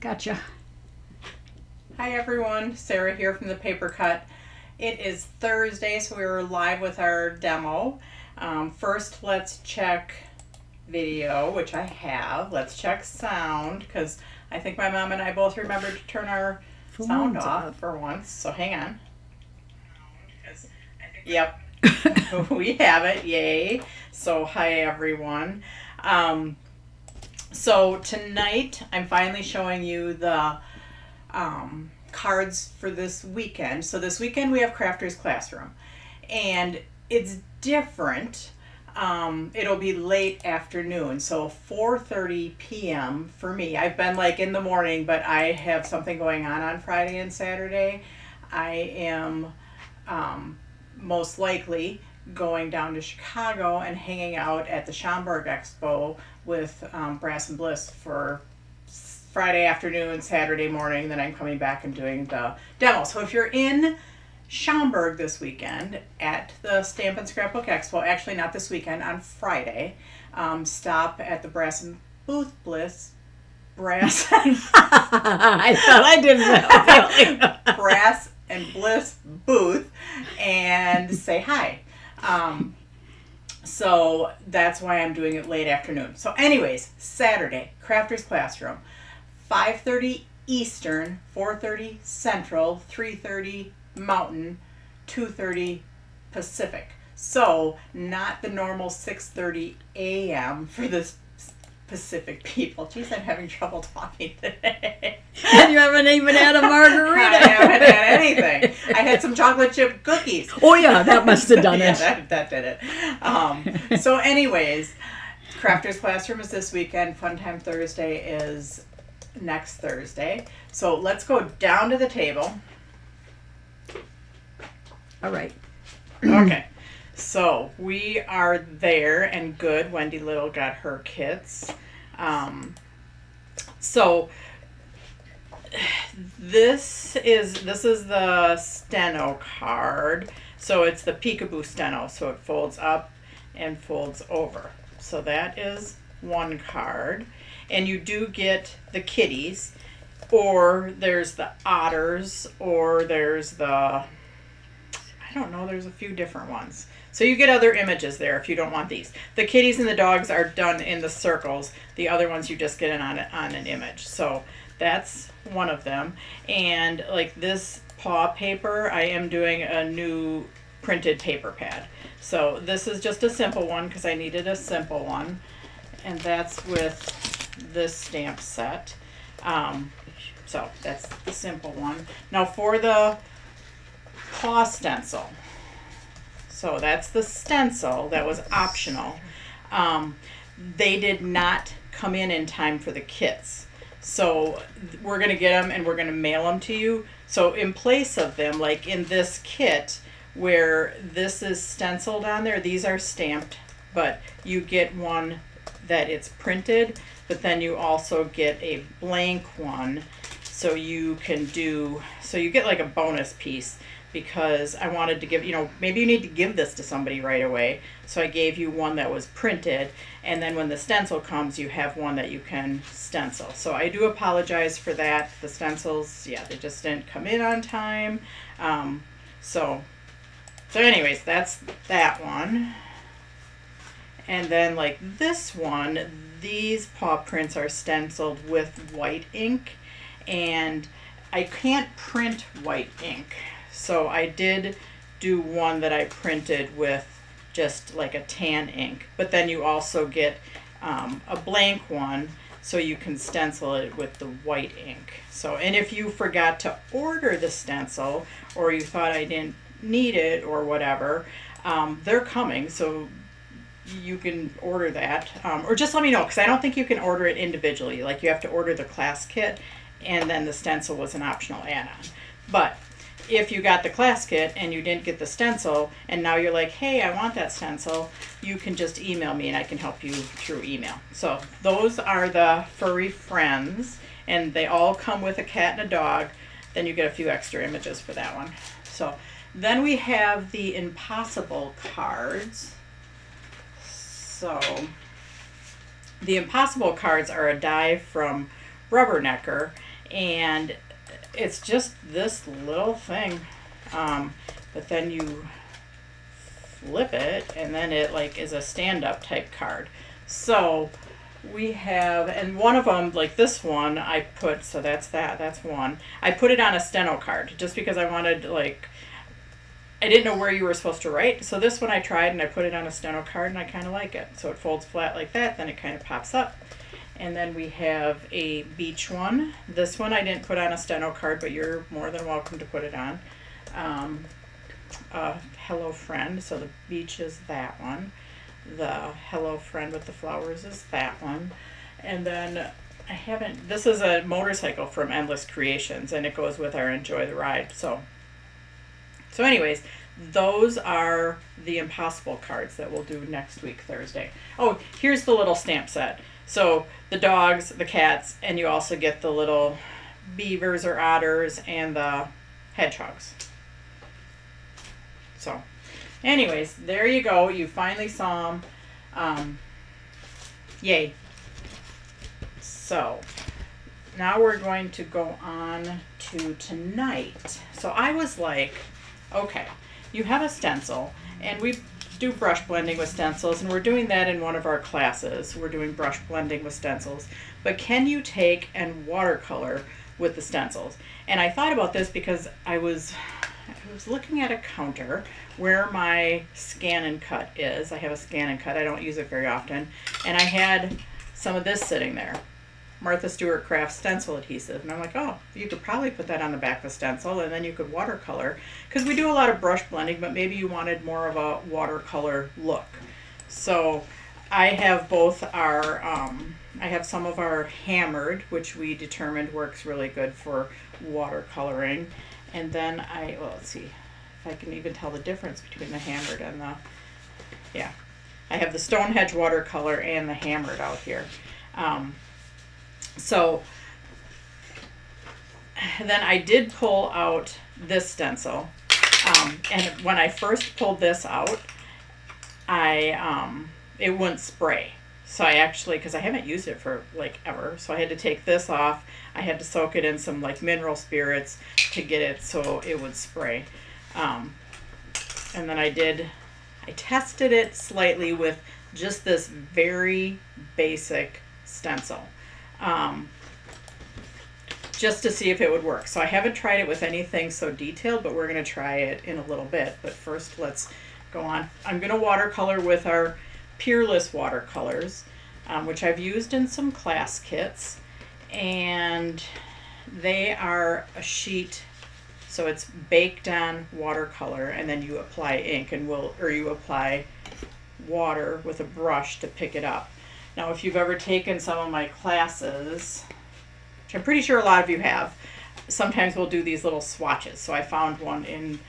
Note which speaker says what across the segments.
Speaker 1: Gotcha.
Speaker 2: Hi everyone, Sarah here from the Paper Cut. It is Thursday, so we're live with our demo. First, let's check video, which I have. Let's check sound, because I think my mom and I both remembered to turn our sound off for once. So hang on. Yep, we have it. Yay. So hi everyone. So tonight I'm finally showing you the cards for this weekend. So this weekend we have Crafters Classroom, and it's different. It'll be late afternoon, so 4:30 p.m. for me. I've been like in the morning, but I have something going on Friday and Saturday. I am most likely going down to Chicago and hanging out at the Schaumburg Expo with Brass and Bliss for Friday afternoon, Saturday morning. Then I'm coming back and doing the demo. So if you're in Schaumburg this weekend at the Stamp and Scrapbook Expo, actually not this weekend, on Friday, stop at the Brass and Brass.
Speaker 1: I thought I did that.
Speaker 2: Brass and Bliss booth and say hi. So that's why I'm doing it late afternoon. So anyways, Saturday, Crafters Classroom, 5:30 Eastern, 4:30 Central, 3:30 Mountain, 2:30 Pacific. So not the normal 6:30 a.m. for this Pacific people. Geez, I'm having trouble talking today.
Speaker 1: And you haven't even had a margarita.
Speaker 2: I haven't had anything. I had some chocolate chip cookies.
Speaker 1: Oh yeah, that must have done it.
Speaker 2: Yeah, that did it. So anyways, Crafters Classroom is this weekend. Fun Time Thursday is next Thursday. So let's go down to the table.
Speaker 1: All right.
Speaker 2: Okay. So we are there and good. Wendy Little got her kits. So this is the steno card. So it's the peekaboo steno. So it folds up and folds over. So that is one card. And you do get the kitties, or there's the otters, or there's the, I don't know, there's a few different ones. So you get other images there if you don't want these. The kitties and the dogs are done in the circles. The other ones you just get on an image. So that's one of them. And like this paw paper, I am doing a new printed paper pad. So this is just a simple one because I needed a simple one. And that's with this stamp set. So that's the simple one. Now for the paw stencil. So that's the stencil that was optional. They did not come in time for the kits. So we're going to get them and we're going to mail them to you. So in place of them, like in this kit where this is stenciled on there, these are stamped, but you get one that it's printed, but then you also get a blank one. So you can do, so you get like a bonus piece, because I wanted to give, maybe you need to give this to somebody right away. So I gave you one that was printed, and then when the stencil comes, you have one that you can stencil. So I do apologize for that. The stencils, yeah, they just didn't come in on time. So anyways, that's that one. And then like this one, these paw prints are stenciled with white ink, and I can't print white ink. So I did do one that I printed with just like a tan ink, but then you also get a blank one so you can stencil it with the white ink. So, and if you forgot to order the stencil, or you thought I didn't need it or whatever, they're coming, so you can order that, or just let me know, because I don't think you can order it individually. Like you have to order the class kit, and then the stencil was an optional add-on. But if you got the class kit and you didn't get the stencil, and now you're like, hey, I want that stencil, you can just email me and I can help you through email. So those are the furry friends, and they all come with a cat and a dog. Then you get a few extra images for that one. So then we have the Impossible cards. So the Impossible cards are a die from Rubbernecker, And it's just this little thing, but then you flip it and then it like is a stand-up type card. So we have, and one of them, like this one, I put, so that's one. I put it on a steno card just because I wanted, like, I didn't know where you were supposed to write. So this one I tried and I put it on a steno card and I kind of like it. So it folds flat like that, then it kind of pops up. And then we have a beach one. This one I didn't put on a steno card, but you're more than welcome to put it on. Hello Friend, so the beach is that one. The Hello Friend with the flowers is that one. And then this is a motorcycle from Endless Creations, and it goes with our Enjoy the Ride. So anyways, those are the Impossible cards that we'll do next week, Thursday. Oh, here's the little stamp set. So the dogs, the cats, and you also get the little beavers or otters and the hedgehogs. So anyways, there you go. You finally saw them. Yay. So now we're going to go on to tonight. So I was like, okay, you have a stencil, and we do brush blending with stencils, and we're doing that in one of our classes. We're doing brush blending with stencils. But can you take and watercolor with the stencils? And I thought about this because I was looking at a counter where my scan and cut is. I have a scan and cut. I don't use it very often. And I had some of this sitting there. Martha Stewart Craft stencil adhesive. And I'm like, oh, you could probably put that on the back of a stencil and then you could watercolor. Because we do a lot of brush blending, but maybe you wanted more of a watercolor look. So I have both our, I have some of our hammered, which we determined works really good for watercoloring. And then let's see if I can even tell the difference between the hammered and the, yeah. I have the Stonehenge watercolor and the hammered out here. So then I did pull out this stencil, and when I first pulled this out, it wouldn't spray. So I actually, because I haven't used it for like ever, so I had to take this off. I had to soak it in some like mineral spirits to get it so it would spray. And then I tested it slightly with just this very basic stencil. Just to see if it would work. So I haven't tried it with anything so detailed, but we're going to try it in a little bit. But first, let's go on. I'm going to watercolor with our Peerless watercolors, which I've used in some class kits. And they are a sheet, so it's baked on watercolor, and then you apply ink, and you apply water with a brush to pick it up. Now, if you've ever taken some of my classes, which I'm pretty sure a lot of you have, sometimes we'll do these little swatches. So I found one in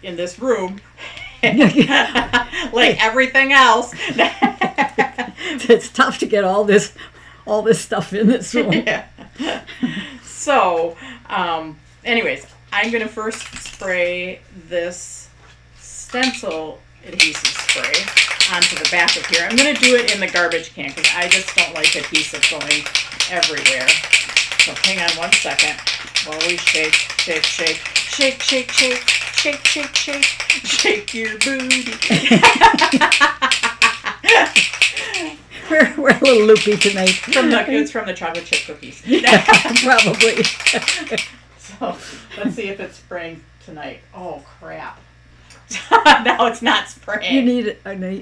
Speaker 2: this room, like everything else.
Speaker 1: It's tough to get all this stuff in this room.
Speaker 2: Yeah. So, anyways, I'm going to first spray this stencil adhesive spray onto the back of here. I'm going to do it in the garbage can because I just don't like adhesive going everywhere. So hang on one second while we shake, shake, shake, shake, shake, shake, shake, shake, shake, shake your booty.
Speaker 1: We're a little loopy tonight.
Speaker 2: It's from the chocolate chip cookies.
Speaker 1: Probably.
Speaker 2: So let's see if it's spraying tonight. Oh crap. No, it's not spraying.
Speaker 1: You need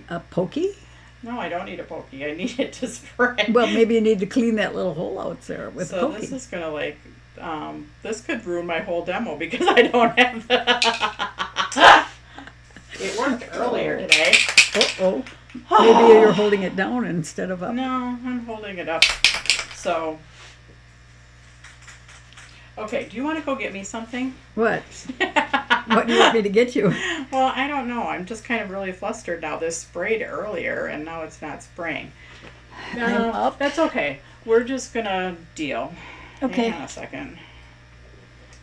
Speaker 1: a pokey?
Speaker 2: No, I don't need a pokey. I need it to spray.
Speaker 1: Well, maybe you need to clean that little hole out there with
Speaker 2: so
Speaker 1: pokey.
Speaker 2: This is going to this could ruin my whole demo because I don't have the... It worked earlier today.
Speaker 1: Uh-oh. Maybe you're holding it down instead of up.
Speaker 2: No, I'm holding it up. So... Okay, do you want to go get me something?
Speaker 1: What? What do you want me to get you?
Speaker 2: Well, I don't know. I'm just kind of really flustered now. This sprayed earlier, and now it's not spraying. No, that's okay. We're just going to deal.
Speaker 1: Okay.
Speaker 2: Hang on a second.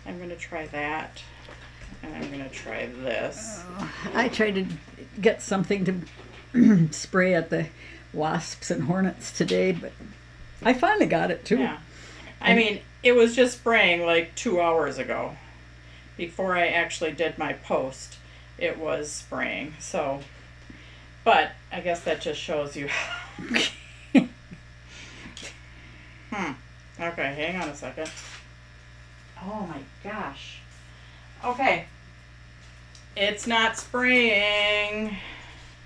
Speaker 2: I'm going to try that, and I'm going to try this.
Speaker 1: I tried to get something to spray at the wasps and hornets today, but I finally got it, too.
Speaker 2: Yeah. I mean, It was just spraying like 2 hours ago. Before I actually did my post, it was spraying. So, but I guess that just shows you. Okay, hang on a second. Oh my gosh. Okay. It's not spraying.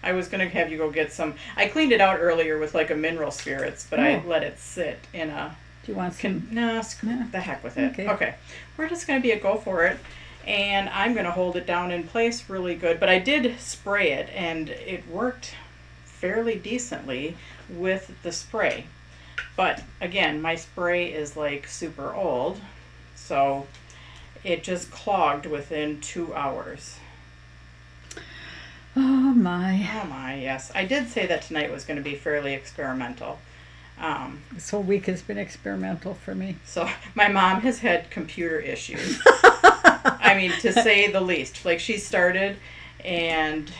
Speaker 2: I was going to have you go get some. I cleaned it out earlier with like a mineral spirits, but I let it sit in a.
Speaker 1: Do you want some?
Speaker 2: No, screw the heck with it.
Speaker 1: Okay.
Speaker 2: Okay. We're just going to be a go for it. And I'm going to hold it down in place really good. But I did spray it, and it worked fairly decently with the spray. But again, my spray is like super old. So it just clogged within 2 hours.
Speaker 1: Oh my.
Speaker 2: Oh my, yes. I did say that tonight was going to be fairly experimental.
Speaker 1: This whole week has been experimental for me.
Speaker 2: So my mom has had computer issues. I mean, to say the least. Like, she started and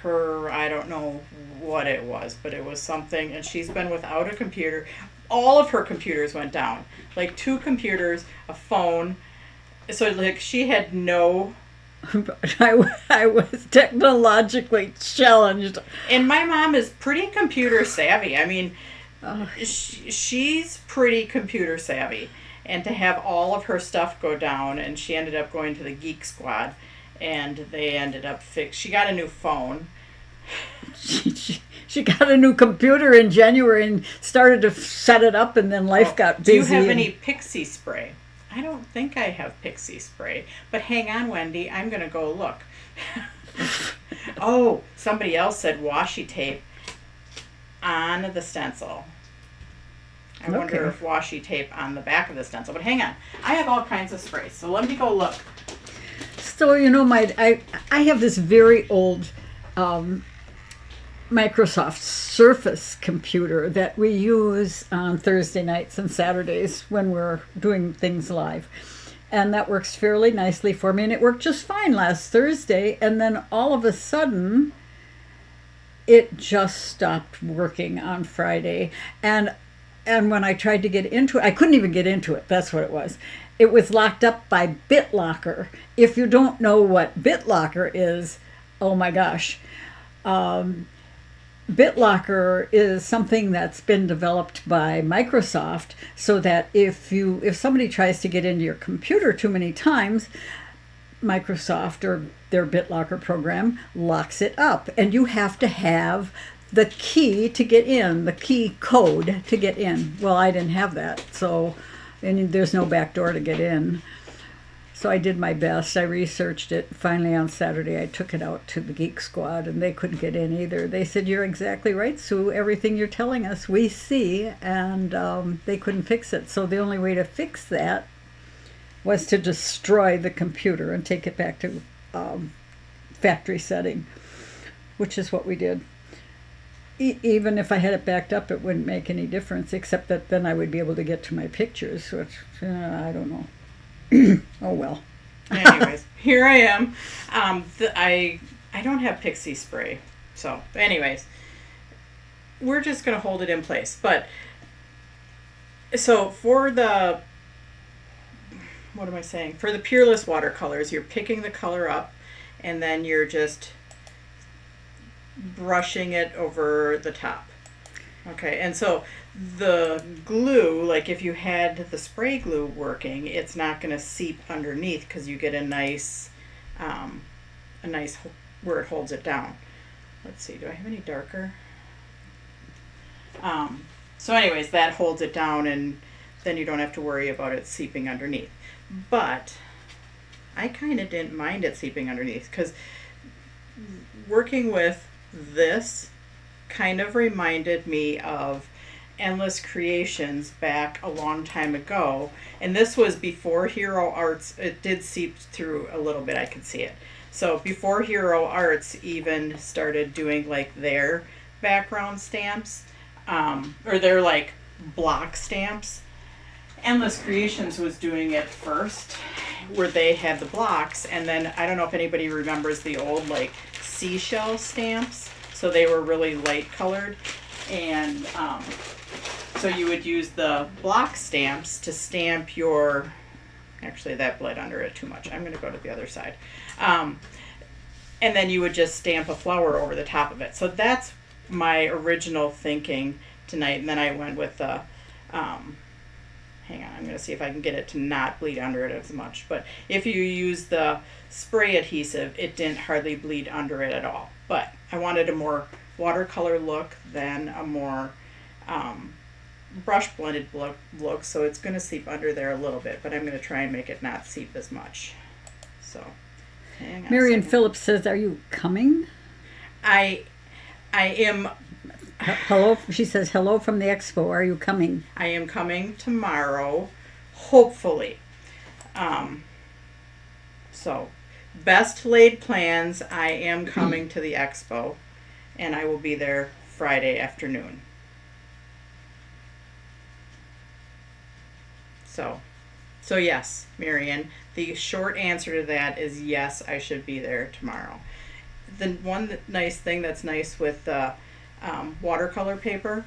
Speaker 2: her, I don't know what it was, but it was something, and she's been without a computer. All of her computers went down. Like 2 computers, a phone. So like she had no.
Speaker 1: I was technologically challenged.
Speaker 2: And my mom is pretty computer savvy. I mean, she's pretty computer savvy. And to have all of her stuff go down, and she ended up going to the Geek Squad, and they ended up she got a new phone.
Speaker 1: She got a new computer in January and started to set it up, and then life got busy.
Speaker 2: Do you have any pixie spray? I don't think I have pixie spray. But hang on, Wendy. I'm going to go look. Oh, somebody else said washi tape on the stencil. I wonder if washi tape on the back of the stencil. But hang on. I have all kinds of sprays. So let me go look.
Speaker 1: So, you know, I have this very old Microsoft Surface computer that we use on Thursday nights and Saturdays when we're doing things live. And that works fairly nicely for me. And it worked just fine last Thursday. And then all of a sudden, it just stopped working on Friday. And when I tried to get into it, I couldn't even get into it. That's what it was. It was locked up by BitLocker. If you don't know what BitLocker is, oh my gosh. BitLocker is something that's been developed by Microsoft so that if somebody tries to get into your computer too many times, Microsoft or their BitLocker program locks it up, and you have to have the key to get in, the key code to get in. Well, I didn't have that, and there's no back door to get in. So I did my best. I researched it. Finally, on Saturday, I took it out to the Geek Squad, and they couldn't get in either. They said, "You're exactly right, Sue. Everything you're telling us, we see," and they couldn't fix it. So the only way to fix that was to destroy the computer and take it back to factory setting, which is what we did. Even if I had it backed up, it wouldn't make any difference, except that then I would be able to get to my pictures, which I don't know. Oh well.
Speaker 2: Anyways, here I am. I don't have pixie spray. So anyways, we're just going to hold it in place. But so for the, what am I saying? For the Peerless watercolors, you're picking the color up and then you're just brushing it over the top. Okay, and so the glue, like if you had the spray glue working, it's not going to seep underneath because you get a nice where it holds it down. Let's see, do I have any darker? So anyways, that holds it down, and then you don't have to worry about it seeping underneath. But I kind of didn't mind it seeping underneath because working with this kind of reminded me of Endless Creations back a long time ago, and this was before Hero Arts. It did seep through a little bit, I could see it. So before Hero Arts even started doing like their background stamps, or their like block stamps, Endless Creations was doing it first, where they had the blocks, and then I don't know if anybody remembers the old like seashell stamps. So they were really light colored, and So you would use the block stamps to stamp your, actually that bled under it too much. I'm going to go to the other side. And then you would just stamp a flower over the top of it. So that's my original thinking tonight. And then I went with the, hang on, I'm going to see if I can get it to not bleed under it as much. But if you use the spray adhesive, it didn't hardly bleed under it at all. But I wanted a more watercolor look than a more brush blended look. So it's going to seep under there a little bit, but I'm going to try and make it not seep as much. So hang on.
Speaker 1: Marion Phillips says, "Are you coming?"
Speaker 2: I am.
Speaker 1: Hello, she says, "Hello from the expo. Are you coming?"
Speaker 2: I am coming tomorrow, hopefully. So, best laid plans, I am coming to the expo, and I will be there Friday afternoon. So yes, Marion, the short answer to that is yes, I should be there tomorrow. The one nice thing that's nice with watercolor paper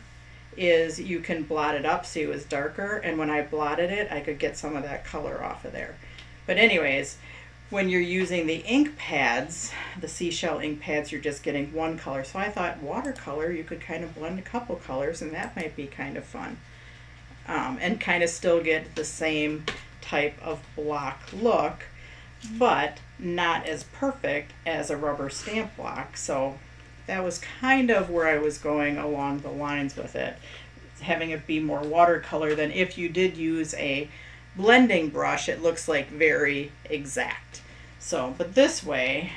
Speaker 2: is you can blot it up so it was darker, and when I blotted it I could get some of that color off of there. But anyways, when you're using the ink pads, the seashell ink pads, you're just getting one color. So I thought watercolor, you could kind of blend a couple colors and that might be kind of fun. And kind of still get the same type of block look, but not as perfect as a rubber stamp block. So that was kind of where I was going along the lines with it, having it be more watercolor than if you did use a blending brush. It looks like very exact. So, but this way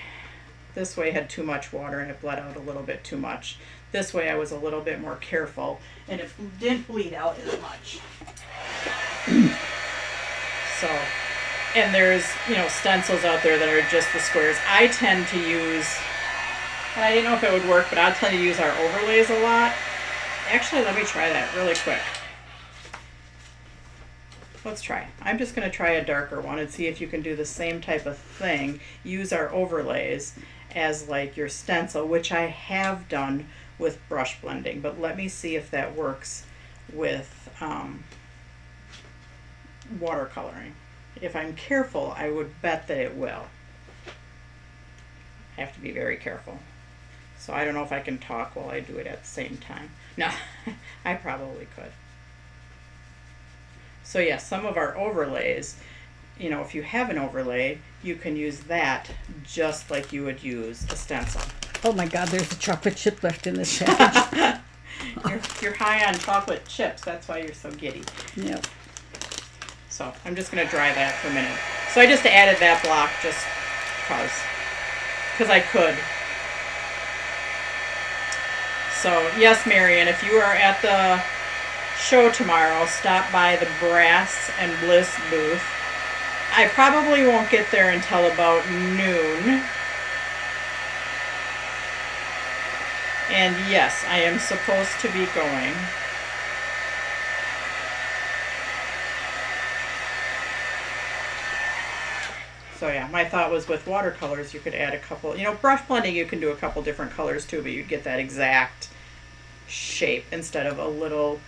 Speaker 2: had too much water and it bled out a little bit too much. This way I was a little bit more careful and it didn't bleed out as much. So, and there's, stencils out there that are just the squares. I tend to use, and I didn't know if it would work, but I tend to use our overlays a lot. Actually, let me try that really quick. Let's try. I'm just going to try a darker one and see if you can do the same type of thing. Use our overlays as like your stencil, which I have done with brush blending, but let me see if that works with watercoloring. If I'm careful, I would bet that it will. I have to be very careful. So I don't know if I can talk while I do it at the same time. No, I probably could. So yes, some of our overlays, if you have an overlay, you can use that just like you would use a stencil.
Speaker 1: Oh my God, there's a chocolate chip left in this package.
Speaker 2: You're high on chocolate chips. That's why you're so giddy.
Speaker 1: Yep.
Speaker 2: So I'm just going to dry that for a minute. So I just added that block just because I could. So yes, Marion, if you are at the show tomorrow, stop by the Brass and Bliss booth. I probably won't get there until about noon. And yes, I am supposed to be going. So yeah, my thought was with watercolors, you could add a couple, brush blending, you can do a couple different colors too, but you'd get that exact shape instead of a little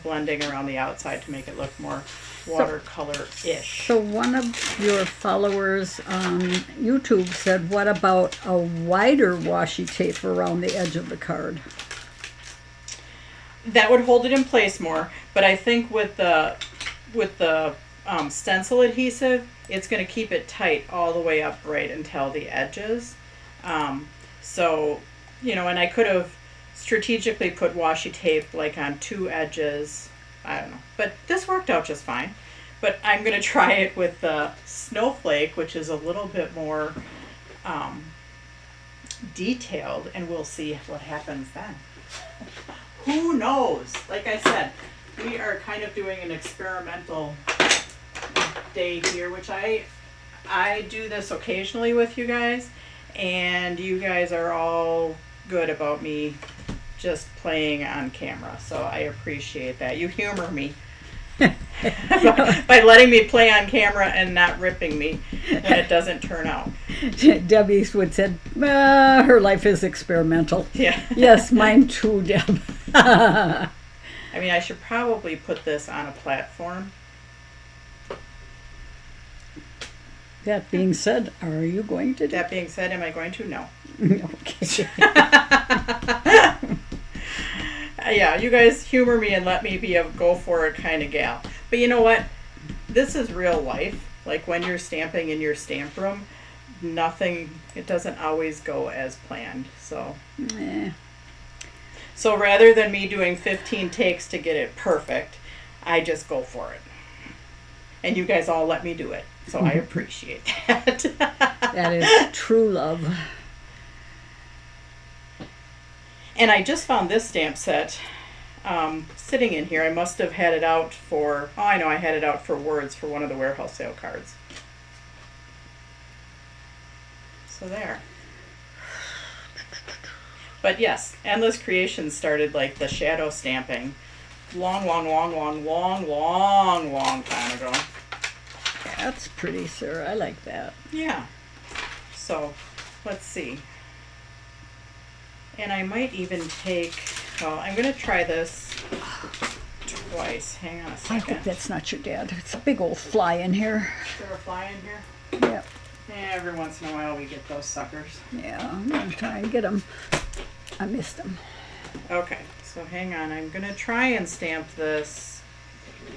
Speaker 2: blending around the outside to make it look more watercolor-ish.
Speaker 1: So one of your followers on YouTube said, what about a wider washi tape around the edge of the card?
Speaker 2: That would hold it in place more, but I think with the stencil adhesive, it's going to keep it tight all the way up right until the edges. So, and I could have strategically put washi tape like on two edges. I don't know, but this worked out just fine. But I'm going to try it with the snowflake, which is a little bit more detailed, and we'll see what happens then. Who knows? Like I said, we are kind of doing an experimental day here, which I do this occasionally with you guys, and you guys are all good about me just playing on camera, so I appreciate that. You humor me by letting me play on camera and not ripping me when it doesn't turn out.
Speaker 1: Debbie Eastwood said, her life is experimental.
Speaker 2: Yeah.
Speaker 1: Yes, mine too, Deb.
Speaker 2: I mean, I should probably put this on a platform.
Speaker 1: That being said, are you going to do
Speaker 2: That being said, am I going to? No.
Speaker 1: Okay.
Speaker 2: Yeah, you guys humor me and let me be a go for it kind of gal. But you know what? This is real life. Like when you're stamping in your stamp room, it doesn't always go as planned. So rather than me doing 15 takes to get it perfect, I just go for it. And you guys all let me do it. So I appreciate that.
Speaker 1: That is true love.
Speaker 2: And I just found this stamp set sitting in here. I must have had it out for, I know I had it out for words for one of the warehouse sale cards. So there. But yes, Endless Creations started like the shadow stamping long time ago.
Speaker 1: That's pretty, sir. I like that.
Speaker 2: Yeah. So, let's see. And I might even take, well, I'm going to try this twice. Hang on a second.
Speaker 1: I hope that's not your dad. It's a big old fly in here.
Speaker 2: Is there a fly in here?
Speaker 1: Yep.
Speaker 2: Every once in a while we get those suckers.
Speaker 1: Yeah, I'm going to try and get them. I missed them.
Speaker 2: Okay, so hang on. I'm going to try and stamp this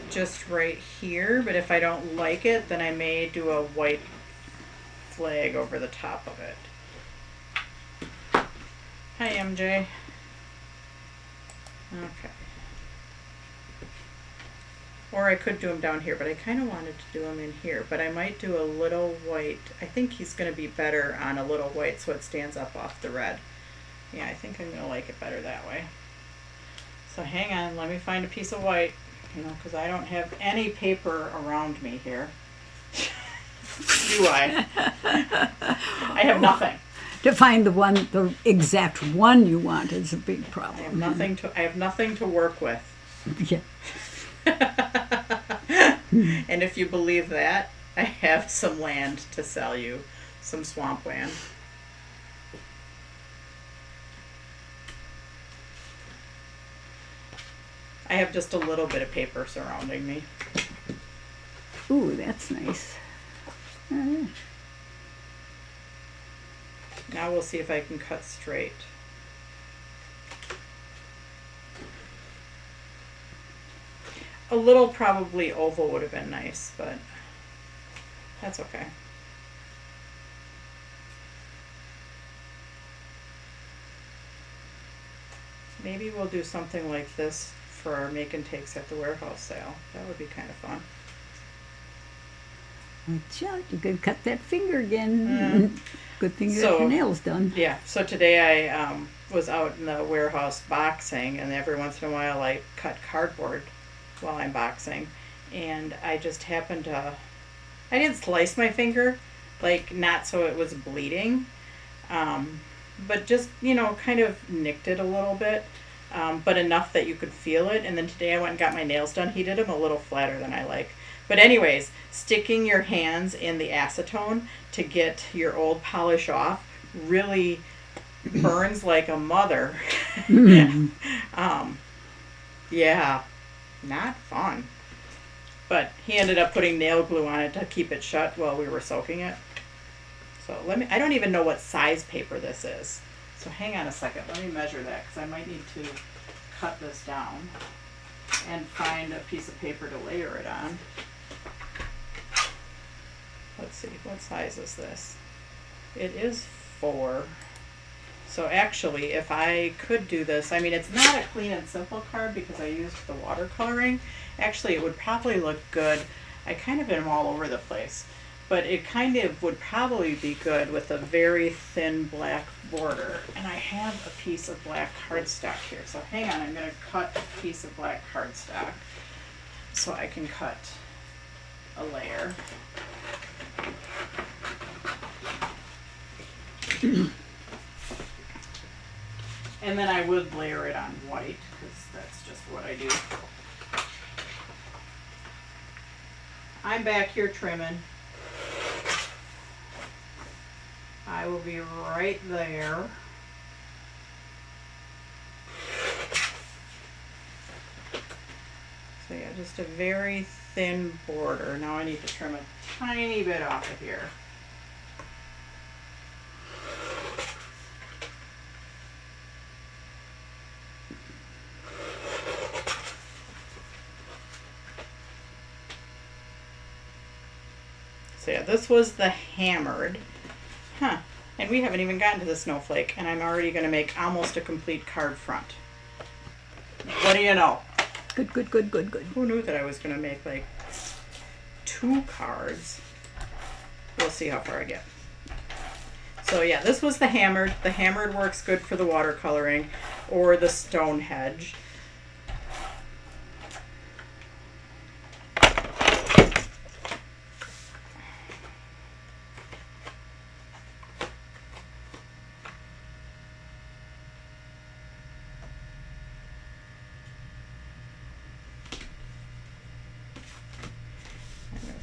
Speaker 2: just right here, but if I don't like it, then I may do a white flag over the top of it. Hi, MJ. Okay. Or I could do him down here, but I kind of wanted to do him in here. But I might do a little white. I think he's going to be better on a little white so it stands up off the red. Yeah, I think I'm going to like it better that way. So hang on, let me find a piece of white, because I don't have any paper around me here. Do I? I have nothing.
Speaker 1: To find the exact one you want is a big problem.
Speaker 2: I have nothing to work with.
Speaker 1: Yeah.
Speaker 2: And if you believe that, I have some land to sell you, some swampland. I have just a little bit of paper surrounding me.
Speaker 1: Ooh, that's nice.
Speaker 2: Now we'll see if I can cut straight. A little probably oval would have been nice, but that's okay. Maybe we'll do something like this for our make and takes at the warehouse sale. That would be kind of fun.
Speaker 1: Watch out, you could cut that finger again. Good thing you got your nails done.
Speaker 2: Yeah, so today I was out in the warehouse boxing, and every once in a while I cut cardboard while I'm boxing, and I just happened to, I didn't slice my finger, like not so it was bleeding, but just, kind of nicked it a little bit, but enough that you could feel it. And then today I went and got my nails done. He did them a little flatter than I like. But anyways, sticking your hands in the acetone to get your old polish off really burns like a mother. Yeah, not fun. But he ended up putting nail glue on it to keep it shut while we were soaking it. So I don't even know what size paper this is. So hang on a second, let me measure that, because I might need to cut this down and find a piece of paper to layer it on. Let's see, what size is this? It is 4. So actually, if I could do this, I mean, it's not a clean and simple card because I used the watercoloring. Actually, it would probably look good. I kind of am all over the place, but it kind of would probably be good with a very thin black border. And I have a piece of black cardstock here. So hang on, I'm going to cut a piece of black cardstock so I can cut a layer. And then I would layer it on white, because that's just what I do. I'm back here trimming. I will be right there. So yeah, just a very thin border. Now I need to trim a tiny bit off of here. So yeah, this was the hammered. Huh. And we haven't even gotten to the snowflake, and I'm already going to make almost a complete card front. What do you know?
Speaker 1: Good, good, good, good, good.
Speaker 2: Who knew that I was going to make like 2 cards? We'll see how far I get. So yeah, this was the hammered. The hammered works good for the watercoloring or the stone hedge.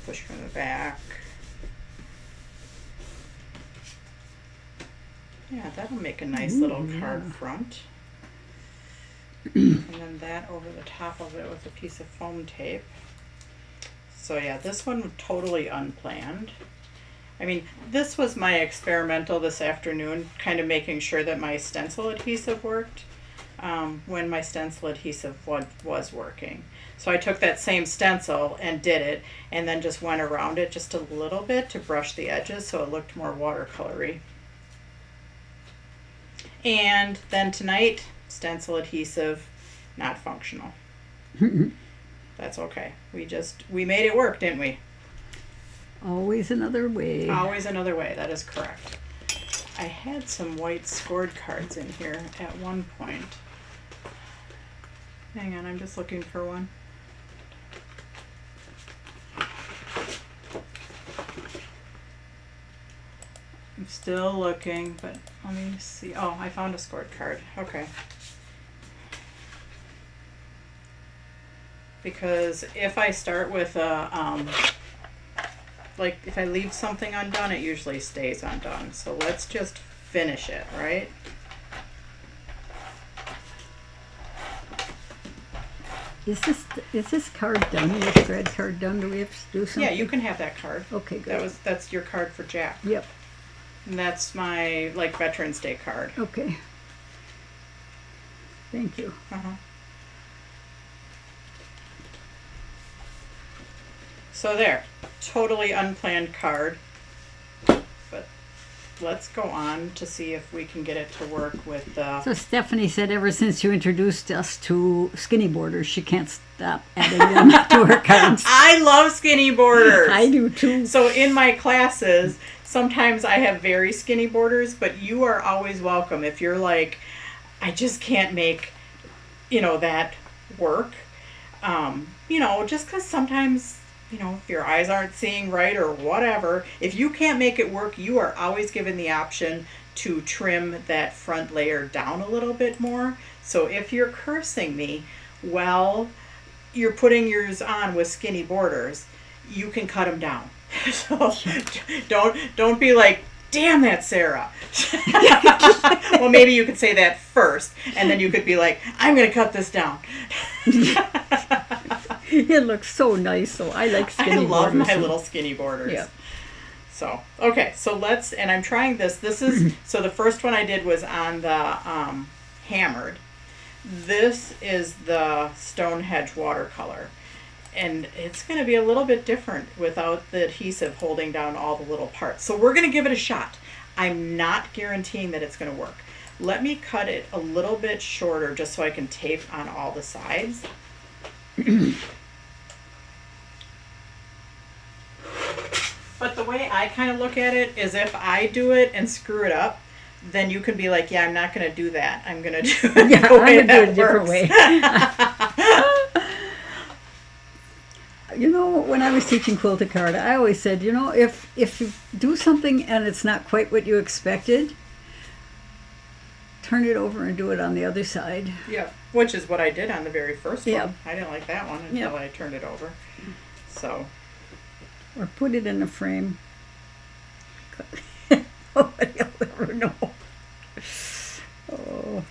Speaker 2: Push from the back. Yeah, that'll make a nice little card front. And then that over the top of it with a piece of foam tape. So yeah, this one was totally unplanned. I mean, this was my experimental this afternoon, kind of making sure that my stencil adhesive worked when my stencil adhesive was working. So I took that same stencil and did it, and then just went around it just a little bit to brush the edges so it looked more watercolory. And then tonight, stencil adhesive, not functional. That's okay. We made it work, didn't we?
Speaker 1: Always another way.
Speaker 2: Always another way, that is correct. I had some white scored cards in here at one point. Hang on, I'm just looking for one. I'm still looking, but let me see. Oh, I found a scored card. Okay. Because if I start with a, like if I leave something undone, it usually stays undone. So let's just finish it, right?
Speaker 1: Is this card done? This red card done? Do we have to do something?
Speaker 2: Yeah, you can have that card.
Speaker 1: Okay, good.
Speaker 2: That's your card for Jack.
Speaker 1: Yep.
Speaker 2: And that's my like Veterans Day card.
Speaker 1: Okay. Thank you.
Speaker 2: Uh-huh. So there, totally unplanned card. But let's go on to see if we can get it to work with
Speaker 1: So Stephanie said ever since you introduced us to skinny borders, she can't stop adding them to her cards.
Speaker 2: I love skinny borders.
Speaker 1: I do too.
Speaker 2: So in my classes, sometimes I have very skinny borders, but you are always welcome. If you're like, I just can't make, that work. Just because sometimes, if your eyes aren't seeing right or whatever, if you can't make it work, you are always given the option to trim that front layer down a little bit more. So if you're cursing me, well, you're putting yours on with skinny borders, you can cut them down. So don't be like, damn that, Sarah. Well, maybe you could say that first, and then you could be like, I'm going to cut this down.
Speaker 1: It looks so nice, so I like skinny borders.
Speaker 2: I love my little skinny borders.
Speaker 1: Yeah.
Speaker 2: So, okay, so and I'm trying this. This is, so the first one I did was on the hammered. This is the stone hedge watercolor. And it's going to be a little bit different without the adhesive holding down all the little parts. So we're going to give it a shot. I'm not guaranteeing that it's going to work. Let me cut it a little bit shorter just so I can tape on all the sides. But the way I kind of look at it is if I do it and screw it up, then you can be like, yeah, I'm not going to do that. I'm going to do it the way that works.
Speaker 1: Different way. When I was teaching quilted card, I always said, if you do something and it's not quite what you expected, turn it over and do it on the other side.
Speaker 2: Yeah, which is what I did on the very first one.
Speaker 1: Yeah.
Speaker 2: I didn't like that one until I turned it over. So.
Speaker 1: Or put it in a frame. Nobody will ever know. Oh.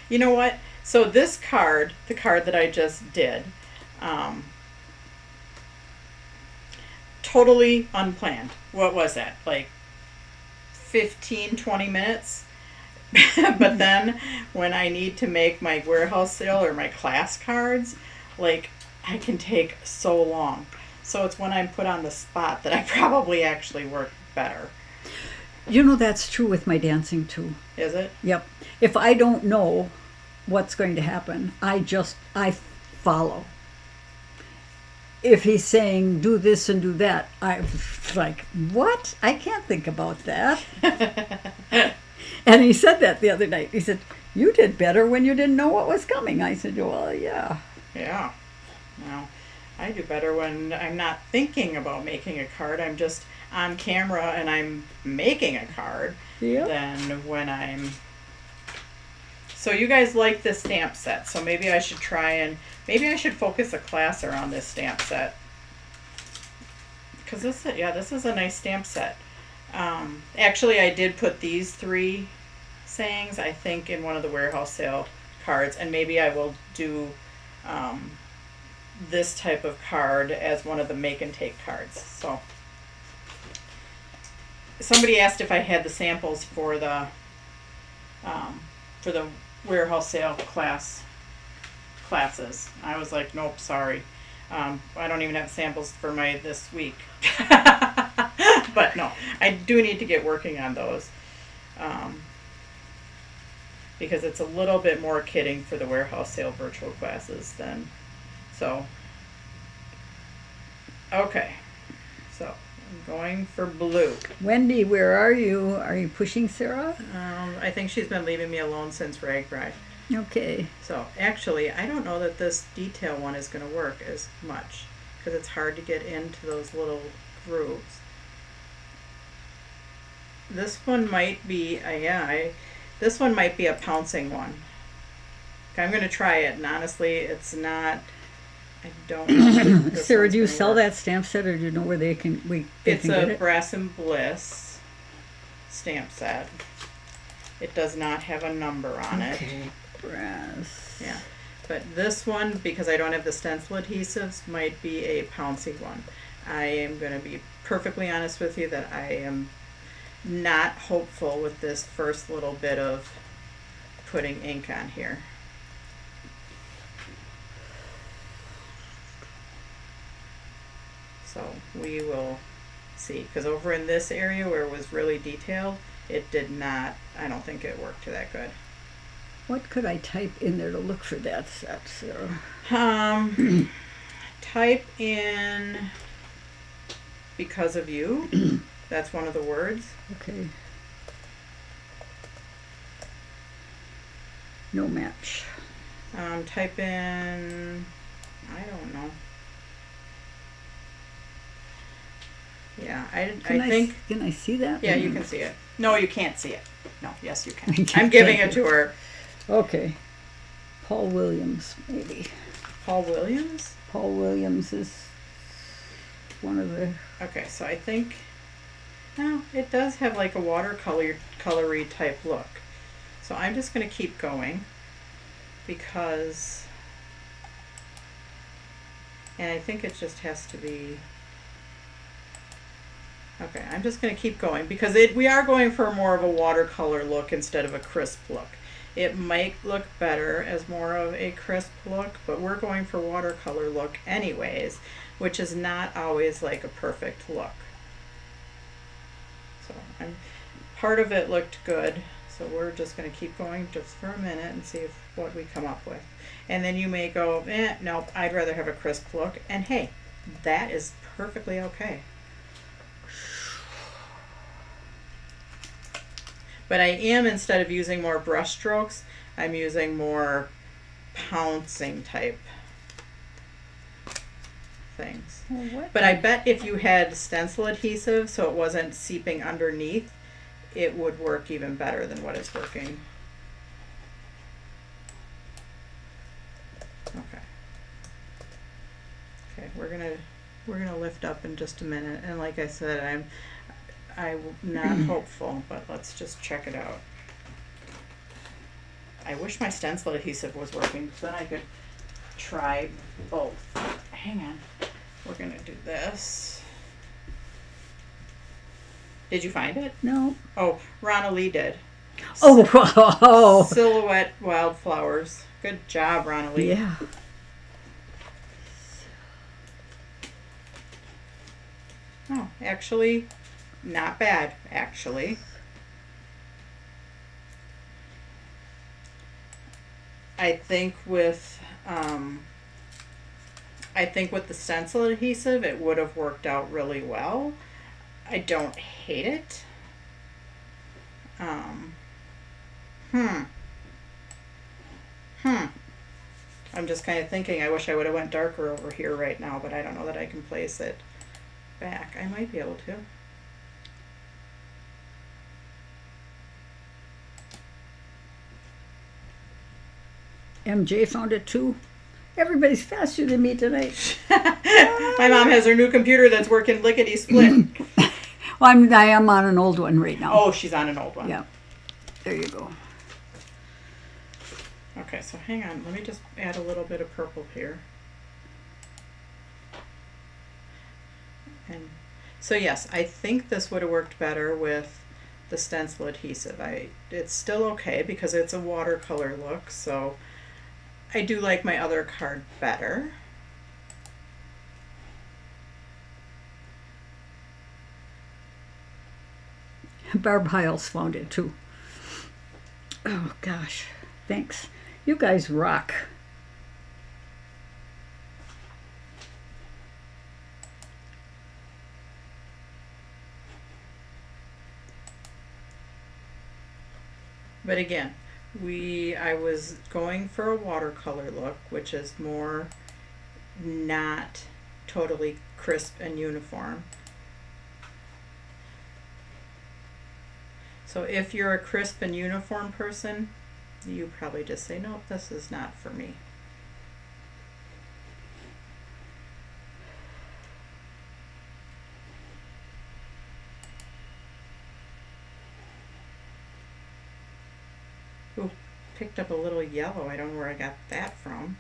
Speaker 2: You know what? So this card, the card that I just did, um, totally unplanned. What was that? Like 15, 20 minutes? But then when I need to make my warehouse sale or my class cards, like I can take so long. So it's when I'm put on the spot that I probably actually work better.
Speaker 1: You know, that's true with my dancing too.
Speaker 2: Is it?
Speaker 1: Yep. If I don't know what's going to happen, I follow. If he's saying do this and do that, I'm like, what? I can't think about that. And he said that the other night. He said, you did better when you didn't know what was coming. I said, well, yeah.
Speaker 2: Yeah. Well, I do better when I'm not thinking about making a card. I'm just on camera and I'm making a card.
Speaker 1: Yep.
Speaker 2: Than when I'm... So you guys like this stamp set, so maybe I should maybe I should focus a class around this stamp set. Because this is a nice stamp set. Actually, I did put these 3 sayings, I think, in one of the warehouse sale cards, and maybe I will do this type of card as one of the make and take cards. So somebody asked if I had the samples for the warehouse sale classes. I was like, nope, sorry. I don't even have samples for my this week. But no, I do need to get working on those. Because it's a little bit more kitting for the warehouse sale virtual classes than, so. Okay, so I'm going for blue.
Speaker 1: Wendy, where are you? Are you pushing Sarah?
Speaker 2: I think she's been leaving me alone since Ragbri.
Speaker 1: Okay.
Speaker 2: So actually, I don't know that this detail one is going to work as much because it's hard to get into those little grooves. This one might be, this one might be a pouncing one. Okay, I'm going to try it, and honestly, it's not. I don't know. This
Speaker 1: Sarah,
Speaker 2: one's
Speaker 1: do you
Speaker 2: gonna
Speaker 1: sell
Speaker 2: work.
Speaker 1: that stamp set, or do you know where they can
Speaker 2: It's
Speaker 1: get
Speaker 2: a
Speaker 1: it?
Speaker 2: Brass and Bliss stamp set. It does not have a number on it.
Speaker 1: Okay, brass.
Speaker 2: Yeah, but this one, because I don't have the stencil adhesives, might be a pouncy one. I am going to be perfectly honest with you that I am not hopeful with this first little bit of putting ink on here. So we will see, because over in this area where it was really detailed, it did not, I don't think it worked that good.
Speaker 1: What could I type in there to look for that set, Sarah?
Speaker 2: Type in because of you. That's one of the words.
Speaker 1: Okay. No match.
Speaker 2: Type in, I don't know. Yeah, I think.
Speaker 1: Can I see that?
Speaker 2: Yeah, you can see it. No, you can't see it. No, yes, you can.
Speaker 1: You
Speaker 2: I'm giving
Speaker 1: can't.
Speaker 2: it to her.
Speaker 1: Okay. Paul Williams, maybe.
Speaker 2: Paul Williams?
Speaker 1: Paul Williams is one of the.
Speaker 2: Okay, so I think. No, it does have like a watercolory type look. So I'm just going to keep going because. And I think it just has to be. Okay, I'm just going to keep going because we are going for more of a watercolor look instead of a crisp look. It might look better as more of a crisp look, but we're going for watercolor look anyways, which is not always like a perfect look. So part of it looked good, so we're just going to keep going just for a minute and see what we come up with. And then you may go, nope, I'd rather have a crisp look. And hey, that is perfectly okay. But I am, instead of using more brush strokes, I'm using more pouncing type things.
Speaker 1: Well,
Speaker 2: But I bet if you had stencil adhesive so it wasn't seeping underneath, it would work even better than what is working. Okay. Okay, we're gonna lift up in just a minute, and like I said, I'm not hopeful, but let's just check it out. I wish my stencil adhesive was working, because then I could try both. Hang on. We're gonna do this. Did you find it?
Speaker 1: No.
Speaker 2: Oh, Ronna Lee did.
Speaker 1: Oh, wow.
Speaker 2: Silhouette wildflowers. Good job, Ronna Lee.
Speaker 1: Yeah.
Speaker 2: Oh, actually, not bad, actually. I think with the stencil adhesive, it would have worked out really well. I don't hate it. I'm just kind of thinking, I wish I would have went darker over here right now, but I don't know that I can place it back. I might be able to.
Speaker 1: MJ found it too. Everybody's faster than me tonight.
Speaker 2: My mom has her new computer that's working lickety split.
Speaker 1: Well, I am on an old one right now.
Speaker 2: Oh, she's on an old one.
Speaker 1: Yeah. There you go.
Speaker 2: Okay, so hang on. Let me just add a little bit of purple here. And so yes, I think this would have worked better with the stencil adhesive. It's still okay because it's a watercolor look, so I do like my other card better.
Speaker 1: Barb Hiles found it too. Oh gosh, thanks. You guys rock.
Speaker 2: But again, I was going for a watercolor look, which is more not totally crisp and uniform. So if you're a crisp and uniform person, you probably just say, nope, this is not for me. Ooh, picked up a little yellow. I don't know where I got that from.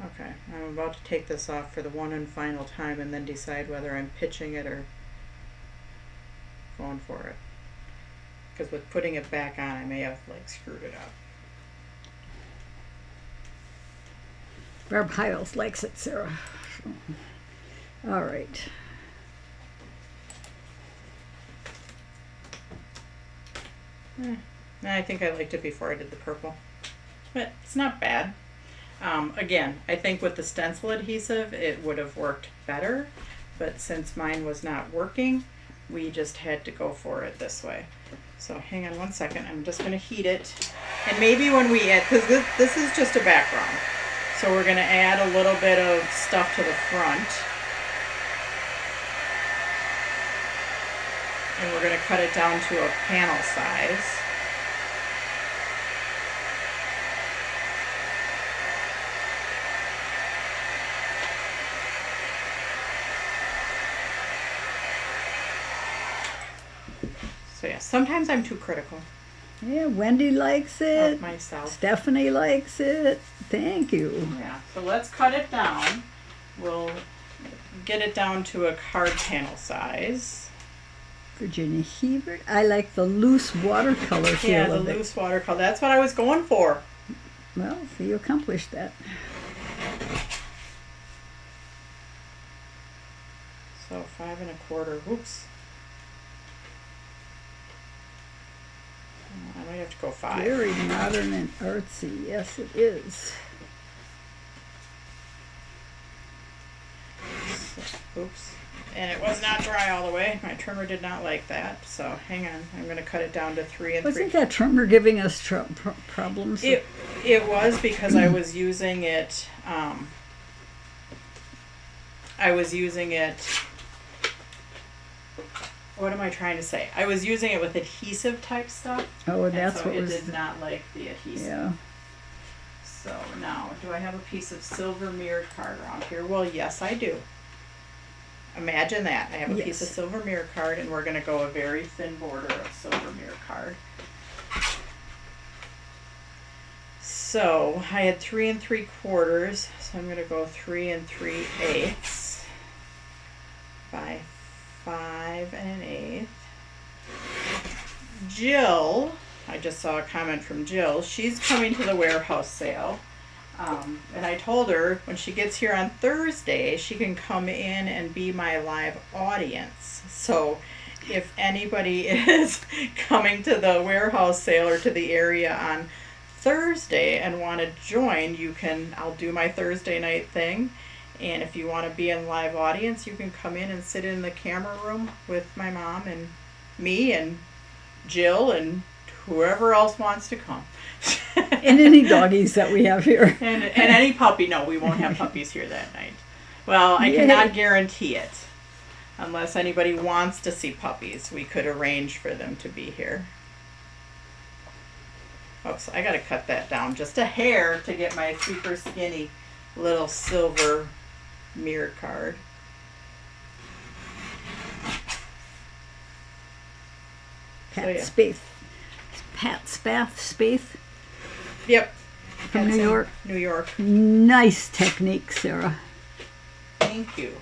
Speaker 2: Okay, I'm about to take this off for the one and final time and then decide whether I'm pitching it or going for it. Because with putting it back on, I may have like screwed it up.
Speaker 1: Barb Hiles likes it, Sarah. All right.
Speaker 2: I think I liked it before I did the purple. But it's not bad. Again, I think with the stencil adhesive, it would have worked better. But since mine was not working, we just had to go for it this way. So hang on one second. I'm just going to heat it. And maybe when we add, because this is just a background. So we're going to add a little bit of stuff to the front. And we're going to cut it down to a panel size. So yeah, sometimes I'm too critical
Speaker 1: Yeah, Wendy likes it.
Speaker 2: of myself.
Speaker 1: Stephanie likes it. Thank you.
Speaker 2: Yeah, so let's cut it down. We'll get it down to a card panel size.
Speaker 1: Virginia Hebert. I like the loose watercolor feel
Speaker 2: Yeah, the
Speaker 1: of it.
Speaker 2: loose watercolor. That's what I was going for.
Speaker 1: Well, so you accomplished that.
Speaker 2: So 5 1/4. Oops. I might have to go 5.
Speaker 1: Very modern and artsy. Yes, it is.
Speaker 2: Oops. And it was not dry all the way. My trimmer did not like that. So hang on. I'm going to cut it down to 3 and 3.
Speaker 1: Wasn't that trimmer giving us problems?
Speaker 2: It was because I was using it. What am I trying to say? I was using it with adhesive type stuff.
Speaker 1: Oh,
Speaker 2: And
Speaker 1: that's
Speaker 2: so
Speaker 1: what
Speaker 2: it
Speaker 1: was.
Speaker 2: did not like the adhesive.
Speaker 1: Yeah.
Speaker 2: So now, do I have a piece of silver mirrored card around here? Well, yes, I do. Imagine that. I have a piece of
Speaker 1: Yes.
Speaker 2: silver mirror card, and we're going to go a very thin border of silver mirror card. So I had 3 3/4, so I'm going to go 3 3/8 by 5 1/8. Jill, I just saw a comment from Jill. She's coming to the warehouse sale. And I told her when she gets here on Thursday, she can come in and be my live audience. So if anybody is coming to the warehouse sale or to the area on Thursday and want to join, I'll do my Thursday night thing. And if you want to be in live audience, you can come in and sit in the camera room with my mom and me and Jill and whoever else wants to come.
Speaker 1: And any doggies that we have here.
Speaker 2: And any puppy. No, we won't have puppies here that night. Well, I
Speaker 1: Yay.
Speaker 2: cannot guarantee it. Unless anybody wants to see puppies, we could arrange for them to be here. Oops, I gotta cut that down just a hair to get my super skinny little silver mirror card.
Speaker 1: Pat
Speaker 2: yeah.
Speaker 1: Spath. Pat Spath
Speaker 2: Yep.
Speaker 1: from
Speaker 2: That's
Speaker 1: New
Speaker 2: in
Speaker 1: York.
Speaker 2: New York.
Speaker 1: Nice technique, Sarah.
Speaker 2: Thank you.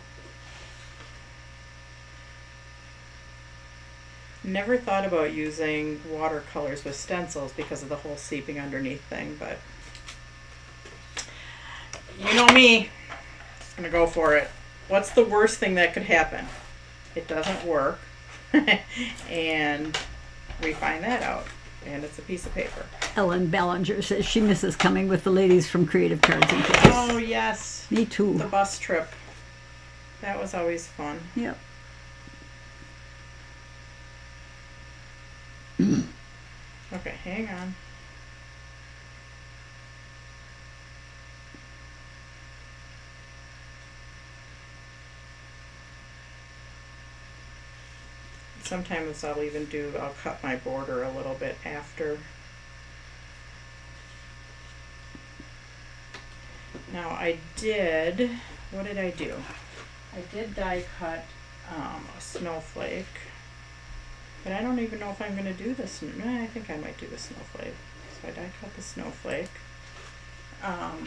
Speaker 2: Never thought about using watercolors with stencils because of the whole seeping underneath thing, but you know me. Just gonna go for it. What's the worst thing that could happen? It doesn't work. And we find that out. And it's a piece of paper.
Speaker 1: Ellen Ballinger says she misses coming with the ladies from Creative Cards and Crafts.
Speaker 2: Oh, yes.
Speaker 1: Me too.
Speaker 2: The bus trip. That was always fun.
Speaker 1: Yep.
Speaker 2: Okay, hang on. Sometimes I'll cut my border a little bit after. Now what did I do? I did die cut a snowflake, but I don't even know if I'm going to do this. I think I might do the snowflake. So I die cut the snowflake. And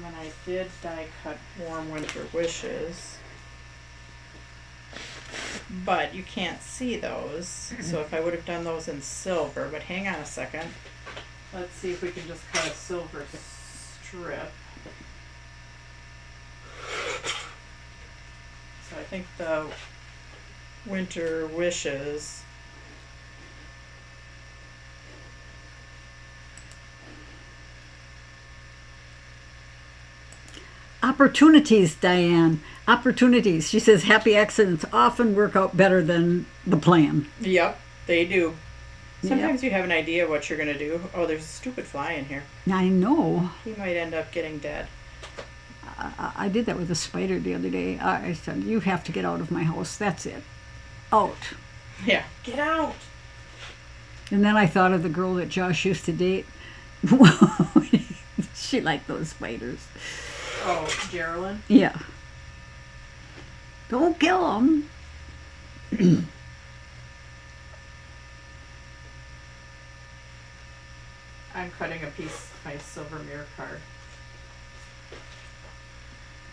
Speaker 2: then I did die cut Warm Winter Wishes. But you can't see those, so if I would have done those in silver, but hang on a second. Let's see if we can just cut a silver strip. So I think the Winter Wishes.
Speaker 1: Opportunities, Diane. Opportunities. She says happy accidents often work out better than the plan.
Speaker 2: Yep, they do. Sometimes you have an idea what you're going to do. Oh, there's a stupid fly in here.
Speaker 1: I know.
Speaker 2: He might end up getting dead.
Speaker 1: I did that with a spider the other day. I said, you have to get out of my house. That's it. Out.
Speaker 2: Yeah, get out.
Speaker 1: And then I thought of the girl that Josh used to date. She liked those spiders.
Speaker 2: Oh, Geraldine?
Speaker 1: Yeah. Don't kill them.
Speaker 2: I'm cutting a piece of my silver mirror card.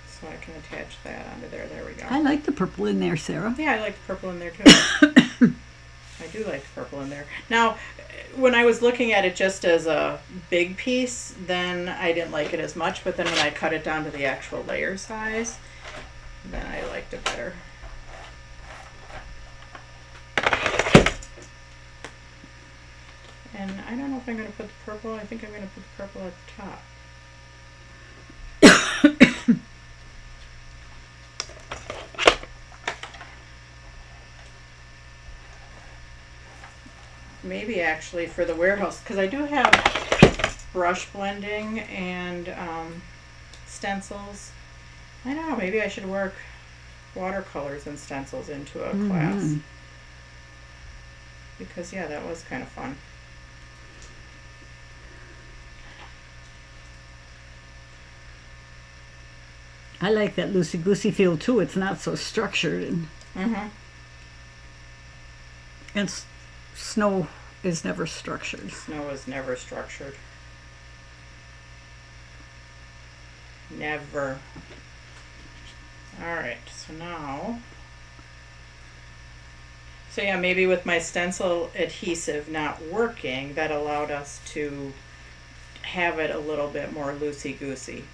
Speaker 2: So I can attach that onto there. There we go.
Speaker 1: I like the purple in there, Sarah.
Speaker 2: Yeah, I like the purple in there too. I do like the purple in there. Now, when I was looking at it just as a big piece, then I didn't like it as much. But then when I cut it down to the actual layer size, then I liked it better. And I don't know if I'm going to put the purple. I think I'm going to put the purple at the top. Maybe actually for the warehouse, because I do have brush blending and stencils. I don't know, maybe I should work watercolors and stencils into a class. Because yeah, that was kind of fun.
Speaker 1: I like that loosey-goosey feel too. It's not so structured.
Speaker 2: Mm-hmm.
Speaker 1: And snow is never structured.
Speaker 2: Snow is never structured. Never. All right, so now, so yeah, maybe with my stencil adhesive not working, that allowed us to have it a little bit more loosey-goosey,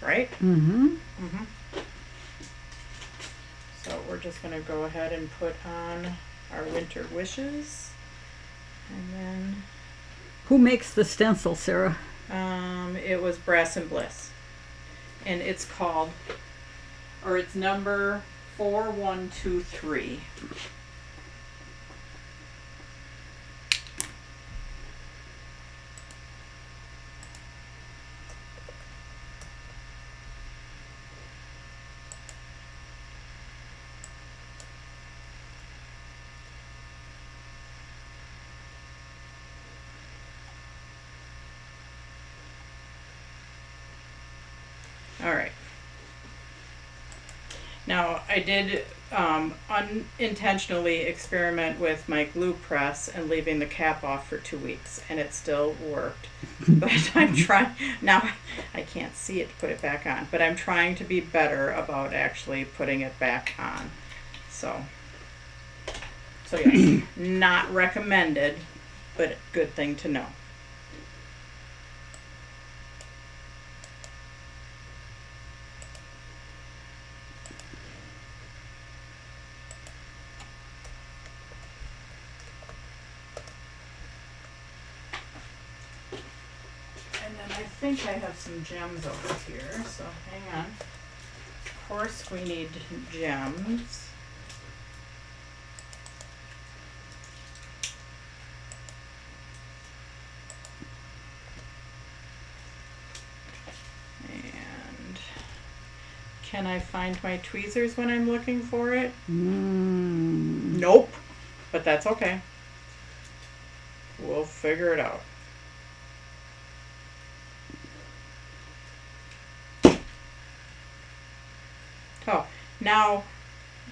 Speaker 2: right?
Speaker 1: Mm-hmm.
Speaker 2: Mm-hmm. So we're just gonna go ahead and put on our winter wishes, and then
Speaker 1: Who makes the stencil, Sarah?
Speaker 2: it was Brass and Bliss, and it's called, or it's number 4123. All right. Now I did unintentionally experiment with my glue press and leaving the cap off for 2 weeks, and it still worked. But I'm trying now. I can't see it to put it back on, but I'm trying to be better about actually putting it back on. So yes, not recommended, but good thing to know. And then I think I have some gems over here, so hang on. Of course we need gems. And can I find my tweezers when I'm looking for it? Nope, but that's okay. We'll figure it out. Oh, now,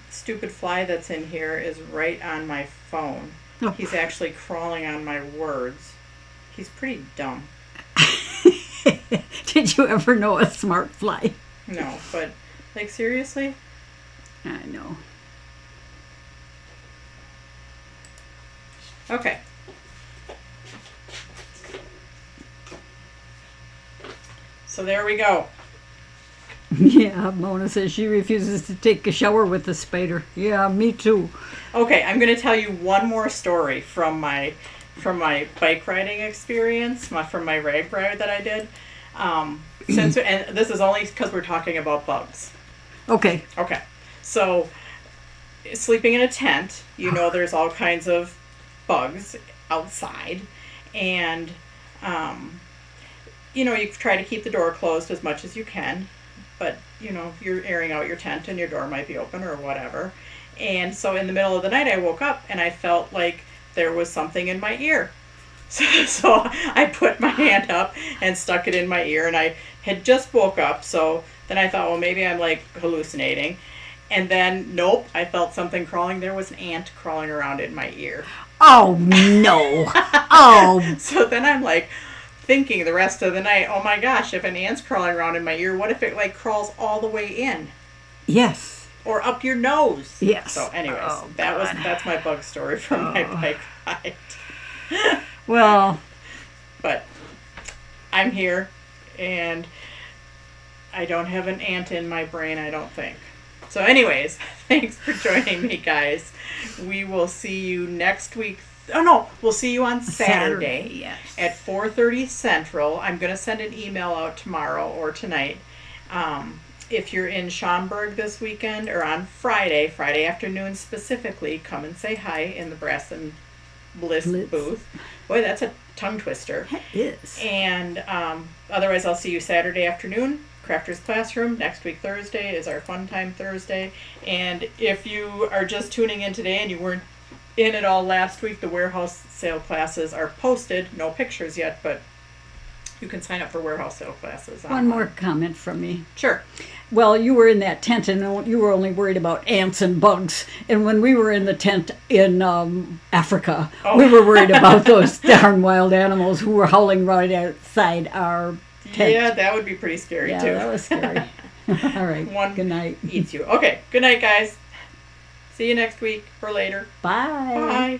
Speaker 2: stupid fly that's in here is right on my phone.
Speaker 1: Oh.
Speaker 2: He's actually crawling on my words. He's pretty dumb.
Speaker 1: Did you ever know a smart fly?
Speaker 2: No, but, like, seriously?
Speaker 1: I know.
Speaker 2: Okay. So there we go.
Speaker 1: Yeah, Mona says she refuses to take a shower with the spider. Yeah, me too.
Speaker 2: Okay, I'm going to tell you one more story from my bike riding experience, from my rag ride that I did. And this is only because we're talking about bugs.
Speaker 1: Okay.
Speaker 2: Okay, so sleeping in a tent, there's all kinds of bugs outside, and you try to keep the door closed as much as you can, but you're airing out your tent and your door might be open or whatever. And so in the middle of the night I woke up and I felt like there was something in my ear. So I put my hand up and stuck it in my ear, and I had just woke up, so then I thought, well, maybe I'm like hallucinating. And then, nope, I felt something crawling. There was an ant crawling around in my ear.
Speaker 1: Oh, no. Oh.
Speaker 2: So then I'm like thinking the rest of the night, oh my gosh, if an ant's crawling around in my ear, what if it like crawls all the way in?
Speaker 1: Yes.
Speaker 2: Or up your nose?
Speaker 1: Yes.
Speaker 2: So anyways, that's my bug story from my bike ride.
Speaker 1: Well.
Speaker 2: But I'm here, and I don't have an ant in my brain, I don't think. So anyways, thanks for joining me, guys. We will see you next week. Oh, no, we'll see you on Saturday
Speaker 1: yes.
Speaker 2: at 4:30 Central. I'm going to send an email out tomorrow or tonight. If you're in Schaumburg this weekend or on Friday afternoon specifically, come and say hi in the Brass and Bliss booth. Boy, that's a tongue twister.
Speaker 1: It is.
Speaker 2: And otherwise, I'll see you Saturday afternoon, Crafters Classroom. Next week, Thursday, is our Fun Time Thursday. And if you are just tuning in today and you weren't in it all last week, the warehouse sale classes are posted. No pictures yet, but you can sign up for warehouse sale classes.
Speaker 1: One more comment from me.
Speaker 2: Sure.
Speaker 1: well, you were in that tent and you were only worried about ants and bugs. And when we were in the tent in Africa, we were worried about those darn wild animals who were howling right outside our tent.
Speaker 2: Yeah, that would be pretty scary
Speaker 1: Yeah,
Speaker 2: too.
Speaker 1: that was scary. All right.
Speaker 2: One
Speaker 1: Good night.
Speaker 2: eats you. Okay, good night, guys. See you next week or later.
Speaker 1: Bye.
Speaker 2: Bye.